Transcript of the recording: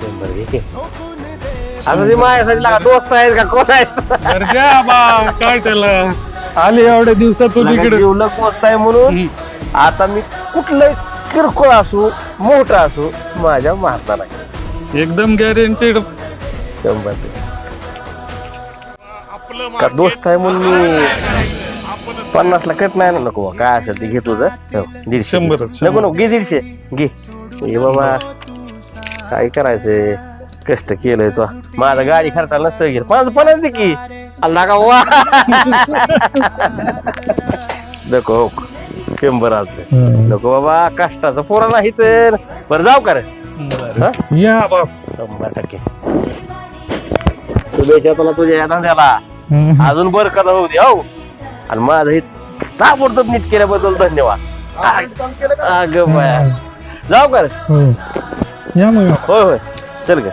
शंभर घे. आता ते माझ्यासाठी लागा दोस्त आहेत का कोण आहेत अरे द्या बा काय त्याला आले एवढ्या दिवसातून इकडे जीवलग दोस्त आहे म्हणून आता मी कुठलं किरकोळ असू मोठा असू माझ्या मारणार आहे एकदम गॅरंटेड. शंभर का दोस्त आहे म्हणून मी 50 ला कट नाही ना नको काय असेल ते घे तुझं 150 नको नको घे 150 घे हे बाबा काय करायचंय कष्ट केलंय तो माझा गाडी खर्चाला नसतं घे 550 दे की अल्ला का वा नको 100 आज नको बाबा कष्टाचा पोरा नाही तर बरं जाऊ का रे या बाप 100% शुभेच्छा तुला तुझ्या या धंद्याला अजून बरं करा होऊ दे हो आणि माझं हे ताबडतोब नीट केल्याबद्दल धन्यवाद अगं बाया जाऊ का रे या मग होय होय चल ग